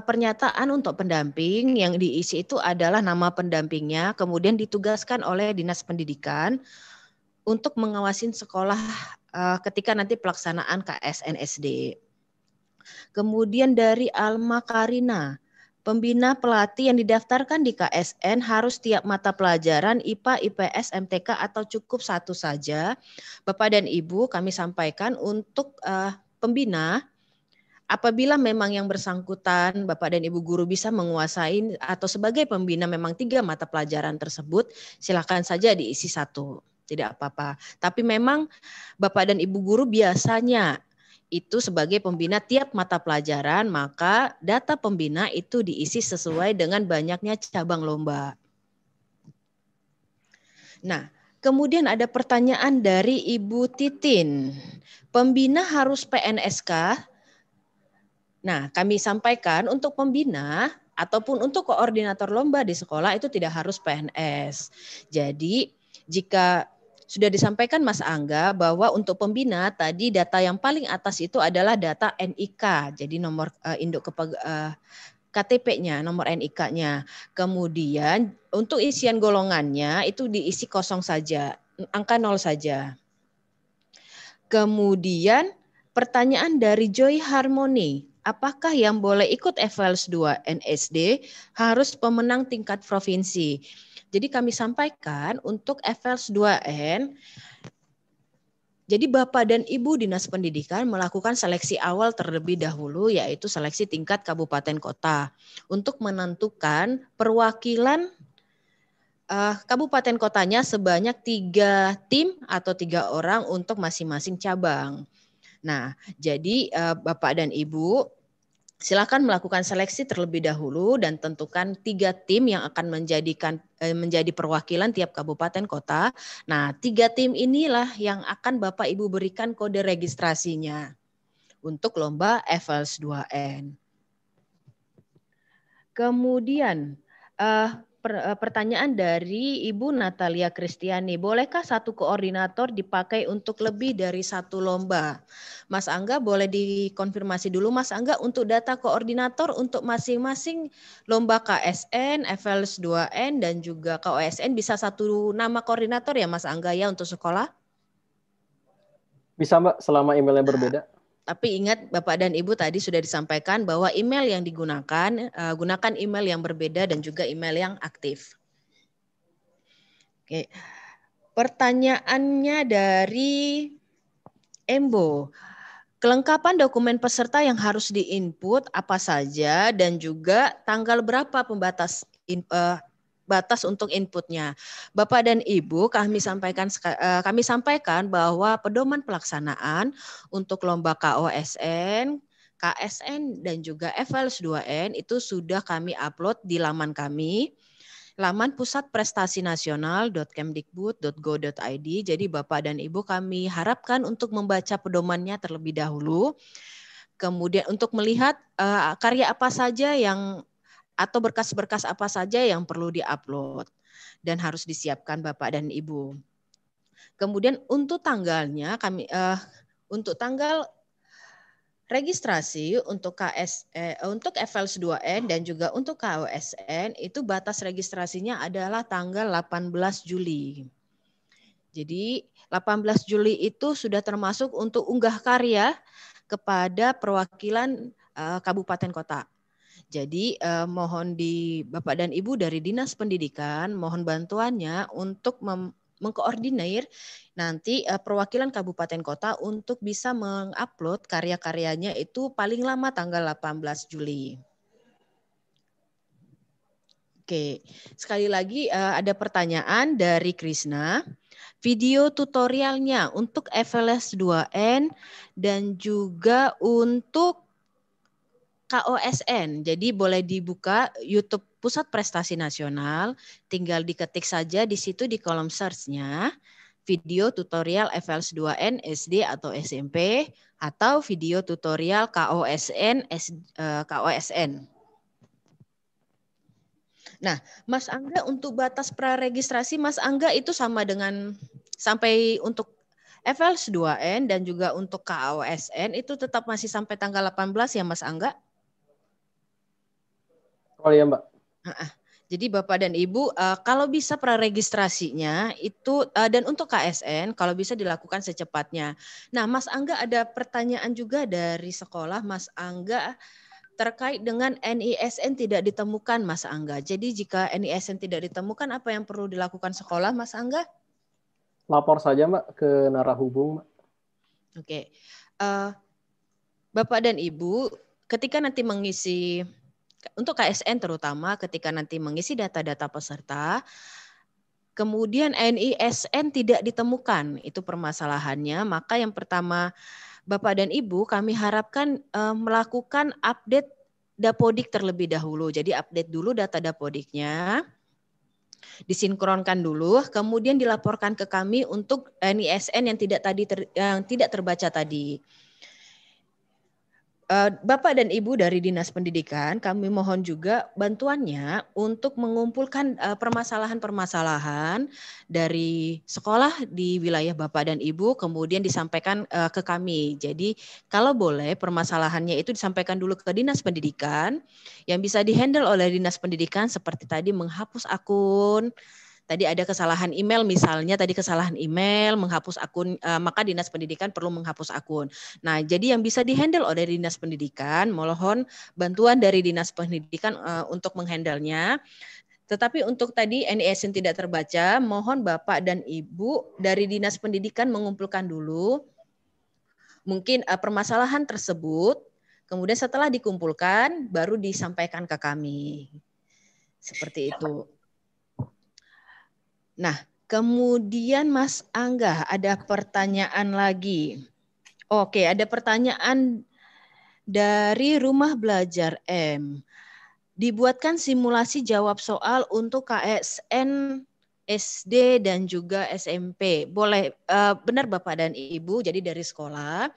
pernyataan untuk pendamping yang diisi itu adalah nama pendampingnya, kemudian ditugaskan oleh Dinas Pendidikan untuk mengawasin sekolah ketika nanti pelaksanaan KSN SD. Kemudian dari Alma Karina, pembina pelatih yang didaftarkan di KSN harus tiap mata pelajaran IPA, IPS, MTK atau cukup satu saja. Bapak dan Ibu kami sampaikan untuk pembina, apabila memang yang bersangkutan Bapak dan Ibu guru bisa menguasai atau sebagai pembina memang 3 mata pelajaran tersebut, silakan saja diisi 1. Tidak apa-apa. Tapi memang Bapak dan Ibu guru biasanya itu sebagai pembina tiap mata pelajaran, maka data pembina itu diisi sesuai dengan banyaknya cabang lomba. Nah, kemudian ada pertanyaan dari Ibu Titin. Pembina harus PNS-kah? Nah, kami sampaikan untuk pembina ataupun untuk koordinator lomba di sekolah itu tidak harus PNS. Jadi, jika sudah disampaikan Mas Angga bahwa untuk pembina tadi data yang paling atas itu adalah data NIK, jadi nomor induk KTP-nya, nomor NIK-nya. Kemudian untuk isian golongannya itu diisi kosong saja, angka 0 saja. Kemudian pertanyaan dari Joy Harmony, apakah yang boleh ikut FLS 2N SD harus pemenang tingkat provinsi? Jadi kami sampaikan untuk FLS 2N, jadi Bapak dan Ibu Dinas Pendidikan melakukan seleksi awal terlebih dahulu, yaitu seleksi tingkat kabupaten kota untuk menentukan perwakilan kabupaten kotanya sebanyak 3 tim atau 3 orang untuk masing-masing cabang. Nah, jadi Bapak dan Ibu silakan melakukan seleksi terlebih dahulu dan tentukan 3 tim yang akan menjadi perwakilan tiap kabupaten kota. Nah, 3 tim inilah yang akan Bapak Ibu berikan kode registrasinya untuk lomba FLS 2N. Kemudian pertanyaan dari Ibu Natalia Kristiani. Bolehkah satu koordinator dipakai untuk lebih dari satu lomba? Mas Angga boleh dikonfirmasi dulu Mas Angga untuk data koordinator untuk masing-masing lomba KSN, FLS 2N dan juga KOSN bisa satu nama koordinator ya Mas Angga ya untuk sekolah? Bisa Mbak, selama emailnya berbeda. Tapi ingat Bapak dan Ibu tadi sudah disampaikan bahwa email yang digunakan, gunakan email yang berbeda dan juga email yang aktif. Oke. Pertanyaannya dari Embo. Kelengkapan dokumen peserta yang harus diinput apa saja dan juga tanggal berapa batas untuk inputnya. Bapak dan Ibu, kami sampaikan bahwa pedoman pelaksanaan untuk lomba KOSN, KSN dan juga FLS 2N itu sudah kami upload di laman kami. Laman pusatprestasi-nasional.kemdikbud.go.id. Jadi Bapak dan Ibu kami harapkan untuk membaca pedomannya terlebih dahulu. Kemudian untuk melihat karya apa saja yang atau berkas-berkas apa saja yang perlu diupload dan harus disiapkan Bapak dan Ibu. Kemudian untuk tanggalnya untuk tanggal registrasi untuk untuk FLS 2N dan juga untuk KOSN itu batas registrasinya adalah tanggal 18 Juli. Jadi 18 Juli itu sudah termasuk untuk unggah karya kepada perwakilan kabupaten kota. Jadi mohon di Bapak dan Ibu dari Dinas Pendidikan mohon bantuannya untuk mengkoordinir nanti perwakilan kabupaten kota untuk bisa mengupload karya-karyanya itu paling lama tanggal 18 Juli. Oke, sekali lagi ada pertanyaan dari Krisna. Video tutorialnya untuk FLS 2N dan juga untuk KOSN. Jadi boleh dibuka YouTube Pusat Prestasi Nasional, tinggal diketik saja di situ di kolom search-nya video tutorial FLS 2N SD atau SMP atau video tutorial KOSN KOSN. Nah, Mas Angga untuk batas praregistrasi Mas Angga itu sama dengan sampai untuk FLS 2N dan juga untuk KOSN itu tetap masih sampai tanggal 18 ya Mas Angga? Oh iya Mbak. Jadi Bapak dan Ibu kalau bisa praregistrasinya itu dan untuk KSN kalau bisa dilakukan secepatnya. Nah Mas Angga ada pertanyaan juga dari sekolah Mas Angga terkait dengan NISN tidak ditemukan Mas Angga. Jadi jika NISN tidak ditemukan apa yang perlu dilakukan sekolah Mas Angga? Lapor saja Mbak ke Narahubung Mbak. Oke. Bapak dan Ibu ketika nanti mengisi untuk KSN terutama ketika nanti mengisi data-data peserta, kemudian NISN tidak ditemukan, itu permasalahannya, maka yang pertama Bapak dan Ibu kami harapkan melakukan update Dapodik terlebih dahulu. Jadi update dulu data Dapodiknya, disinkronkan dulu, kemudian dilaporkan ke kami untuk NISN yang tidak terbaca tadi. Bapak dan Ibu dari Dinas Pendidikan, kami mohon juga bantuannya untuk mengumpulkan permasalahan-permasalahan dari sekolah di wilayah Bapak dan Ibu, kemudian disampaikan ke kami. Jadi kalau boleh permasalahannya itu disampaikan dulu ke Dinas Pendidikan, yang bisa dihandle oleh Dinas Pendidikan seperti tadi menghapus akun, tadi ada kesalahan email misalnya, menghapus akun, maka Dinas Pendidikan perlu menghapus akun. Nah, jadi yang bisa dihandle oleh Dinas Pendidikan, mohon bantuan dari Dinas Pendidikan untuk menghandle-nya. Tetapi untuk tadi NISN tidak terbaca, mohon Bapak dan Ibu dari Dinas Pendidikan mengumpulkan dulu mungkin permasalahan tersebut, kemudian setelah dikumpulkan baru disampaikan ke kami. Seperti itu. Nah, kemudian Mas Angga ada pertanyaan lagi. Oke, ada pertanyaan dari Rumah Belajar M. Dibuatkan simulasi jawab soal untuk KSN, SD dan juga SMP. Boleh, benar Bapak dan Ibu, jadi dari sekolah.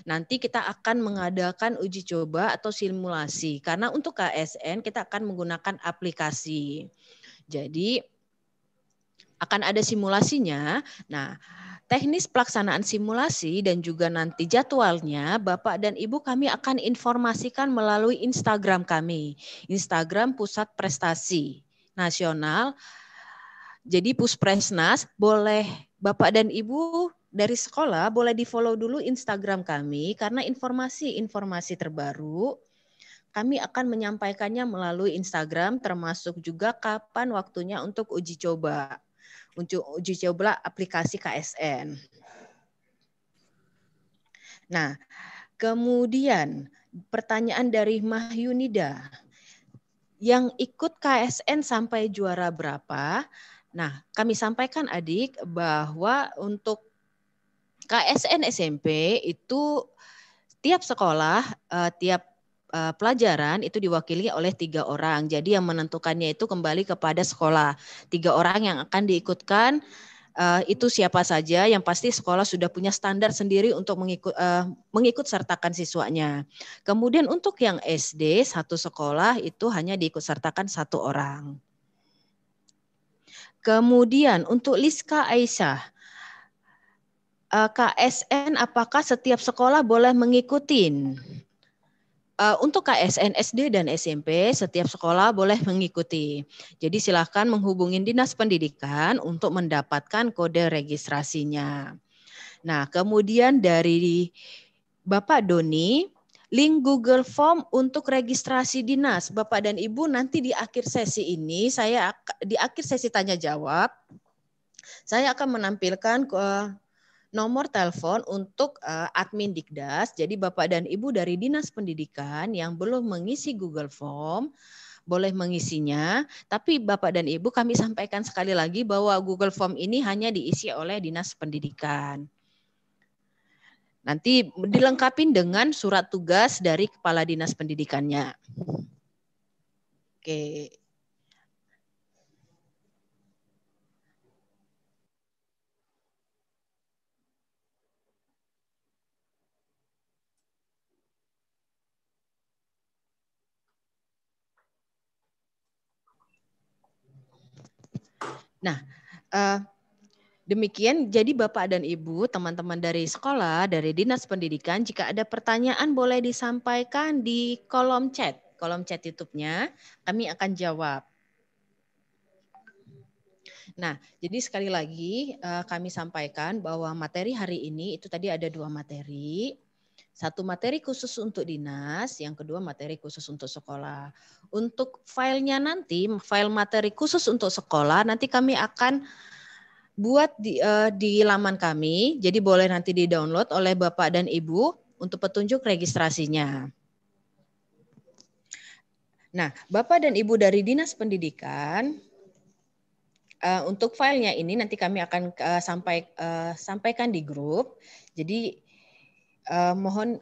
Nanti kita akan mengadakan uji coba atau simulasi. Karena untuk KSN kita akan menggunakan aplikasi. Jadi akan ada simulasinya. Nah, teknis pelaksanaan simulasi dan juga nanti jadwalnya Bapak dan Ibu kami akan informasikan melalui Instagram kami. Instagram Pusat Prestasi Nasional. Jadi Puspresnas, boleh Bapak dan Ibu dari sekolah boleh di-follow dulu Instagram kami karena informasi-informasi terbaru kami akan menyampaikannya melalui Instagram termasuk juga kapan waktunya untuk uji coba. Untuk uji coba aplikasi KSN. Nah, kemudian pertanyaan dari Mahyunida. Yang ikut KSN sampai juara berapa? Nah, kami sampaikan adik bahwa untuk KSN SMP itu tiap sekolah, tiap pelajaran itu diwakili oleh 3 orang. Jadi yang menentukannya itu kembali kepada sekolah. 3 orang yang akan diikutkan itu siapa saja, yang pasti sekolah sudah punya standar sendiri untuk mengikut sertakan siswanya. Kemudian untuk yang SD, satu sekolah itu hanya diikut sertakan 1 orang. Kemudian untuk Liska Aisyah, KSN apakah setiap sekolah boleh mengikuti? Untuk KSN SD dan SMP, setiap sekolah boleh mengikuti. Jadi silakan menghubungi Dinas Pendidikan untuk mendapatkan kode registrasinya. Nah, kemudian dari Bapak Doni, link Google Form untuk registrasi dinas. Bapak dan Ibu nanti di akhir sesi ini, di akhir sesi tanya jawab, saya akan menampilkan nomor telepon untuk admin Dikdas. Jadi Bapak dan Ibu dari Dinas Pendidikan yang belum mengisi Google Form, boleh mengisinya. Tapi Bapak dan Ibu kami sampaikan sekali lagi bahwa Google Form ini hanya diisi oleh Dinas Pendidikan. Nanti dilengkapi dengan surat tugas dari Kepala Dinas Pendidikannya. Oke. Nah, demikian, jadi Bapak dan Ibu, teman-teman dari sekolah, dari Dinas Pendidikan, jika ada pertanyaan boleh disampaikan di kolom chat YouTube-nya, kami akan jawab. Nah, jadi sekali lagi kami sampaikan bahwa materi hari ini itu tadi ada 2 materi. 1 materi khusus untuk dinas, yang kedua materi khusus untuk sekolah. Untuk filenya nanti, file materi khusus untuk sekolah, nanti kami akan buat di laman kami, jadi boleh nanti di-download oleh Bapak dan Ibu untuk petunjuk registrasinya. Nah, Bapak dan Ibu dari Dinas Pendidikan, untuk filenya ini nanti kami akan sampaikan di grup. Jadi mohon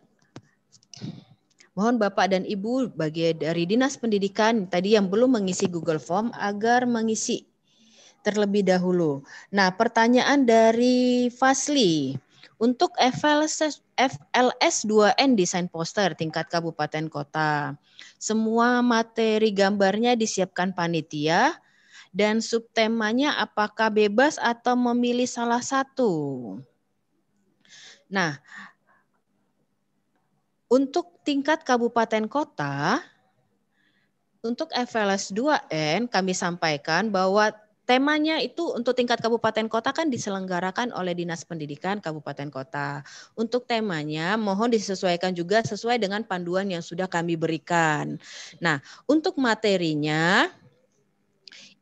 Bapak dan Ibu dari Dinas Pendidikan tadi yang belum mengisi Google Form agar mengisi terlebih dahulu. Nah, pertanyaan dari Fasli. Untuk FLS 2N desain poster tingkat kabupaten kota. Semua materi gambarnya disiapkan panitia dan subtemanya apakah bebas atau memilih salah satu? Nah, untuk tingkat kabupaten kota, untuk FLS 2N kami sampaikan bahwa temanya itu untuk tingkat kabupaten kota kan diselenggarakan oleh Dinas Pendidikan Kabupaten Kota. Untuk temanya mohon disesuaikan juga sesuai dengan panduan yang sudah kami berikan. Nah, untuk materinya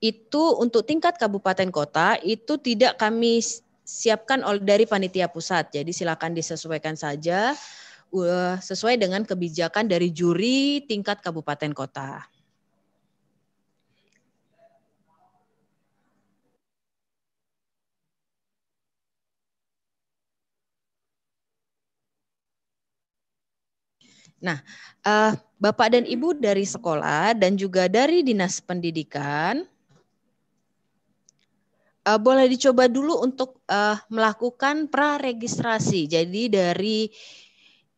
itu untuk tingkat kabupaten kota itu tidak kami siapkan dari panitia pusat. Jadi silakan disesuaikan saja sesuai dengan kebijakan dari juri tingkat kabupaten kota. Nah, Bapak dan Ibu dari sekolah dan juga dari Dinas Pendidikan, boleh dicoba dulu untuk melakukan praregistrasi. Jadi dari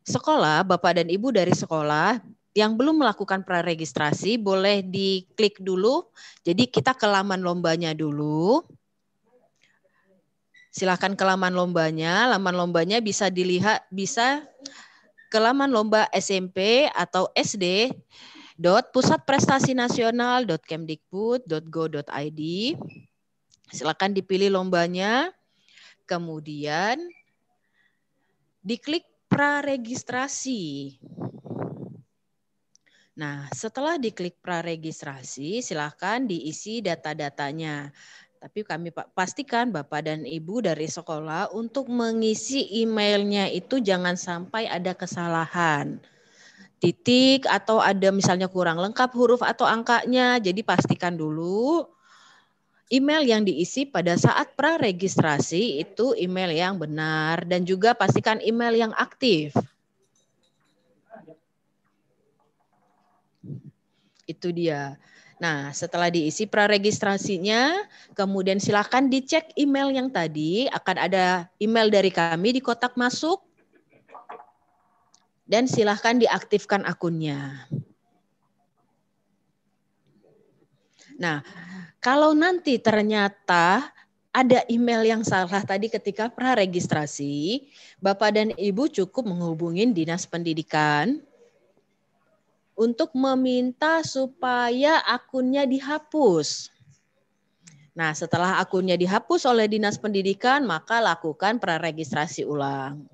sekolah, Bapak dan Ibu dari sekolah yang belum melakukan praregistrasi boleh diklik dulu. Jadi kita ke laman lombanya dulu. Silakan ke laman lombanya. Laman lombanya bisa dilihat, bisa ke laman lomba SMP atau SD pusatprestasi-nasional.kemdikbud.go.id. Silakan dipilih lombanya. Kemudian diklik praregistrasi. Nah, setelah diklik praregistrasi, silakan diisi data-datanya. Tapi kami pastikan Bapak dan Ibu dari sekolah untuk mengisi emailnya itu jangan sampai ada kesalahan. Titik atau ada misalnya kurang lengkap huruf atau angkanya. Jadi pastikan dulu email yang diisi pada saat praregistrasi itu email yang benar dan juga pastikan email yang aktif. Itu dia. Nah, setelah diisi praregistrasinya, kemudian silakan dicek email yang tadi. Akan ada email dari kami di kotak masuk. Dan silakan diaktifkan akunnya. Nah, kalau nanti ternyata ada email yang salah tadi ketika praregistrasi, Bapak dan Ibu cukup menghubungi Dinas Pendidikan untuk meminta supaya akunnya dihapus. Nah, setelah akunnya dihapus oleh Dinas Pendidikan, maka lakukan praregistrasi ulang.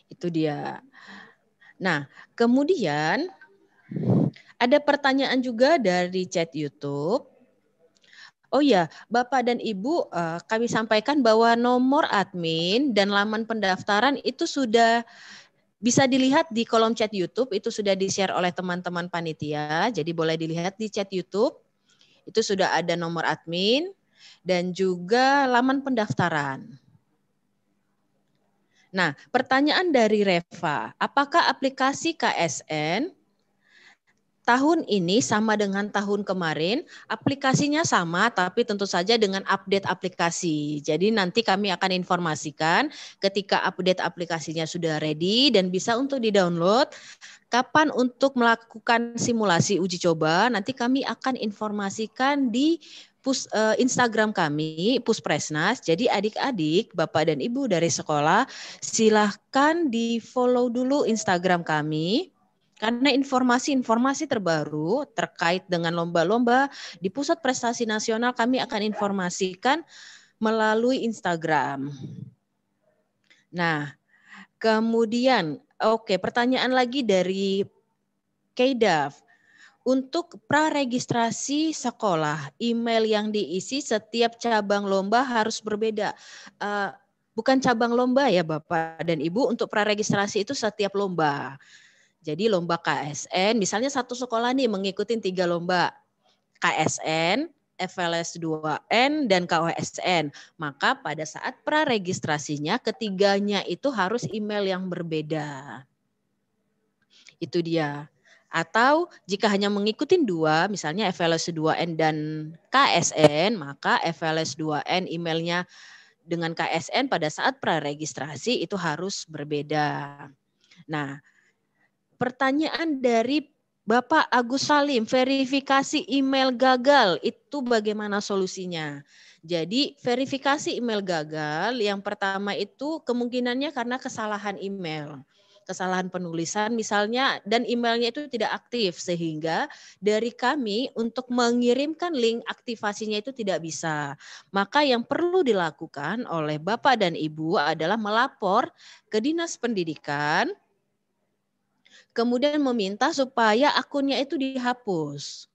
Itu dia. Nah, kemudian ada pertanyaan juga dari chat YouTube. Oh ya, Bapak dan Ibu, kami sampaikan bahwa nomor admin dan laman pendaftaran itu sudah bisa dilihat di kolom chat YouTube, itu sudah di-share oleh teman-teman panitia, jadi boleh dilihat di chat YouTube. Itu sudah ada nomor admin dan juga laman pendaftaran. Nah, pertanyaan dari Reva, apakah aplikasi KSN tahun ini sama dengan tahun kemarin? Aplikasinya sama, tapi tentu saja dengan update aplikasi. Jadi nanti kami akan informasikan ketika update aplikasinya sudah ready dan bisa untuk di-download. Kapan untuk melakukan simulasi uji coba, nanti kami akan informasikan di Instagram kami, Puspresnas. Jadi adik-adik, Bapak dan Ibu dari sekolah, silahkan di-follow dulu Instagram kami. Karena informasi-informasi terbaru terkait dengan lomba-lomba di Pusat Prestasi Nasional kami akan informasikan melalui Instagram. Nah, kemudian, oke, pertanyaan lagi dari Keidaf. Untuk praregistrasi sekolah, email yang diisi setiap cabang lomba harus berbeda. Bukan cabang lomba ya Bapak dan Ibu, untuk praregistrasi itu setiap lomba. Jadi lomba KSN, misalnya satu sekolah nih mengikuti 3 lomba. KSN, FLS 2N, dan KOSN. Maka pada saat praregistrasinya ketiganya itu harus email yang berbeda. Itu dia. Atau jika hanya mengikuti 2, misalnya FLS 2N dan KSN, maka FLS 2N emailnya dengan KSN pada saat praregistrasi itu harus berbeda. Nah, pertanyaan dari Bapak Agus Salim, verifikasi email gagal, itu bagaimana solusinya? Jadi verifikasi email gagal, yang pertama itu kemungkinannya karena kesalahan email. Kesalahan penulisan misalnya, dan emailnya itu tidak aktif, sehingga dari kami untuk mengirimkan link aktivasinya itu tidak bisa. Maka yang perlu dilakukan oleh Bapak dan Ibu adalah melapor ke Dinas Pendidikan, kemudian meminta supaya akunnya itu dihapus.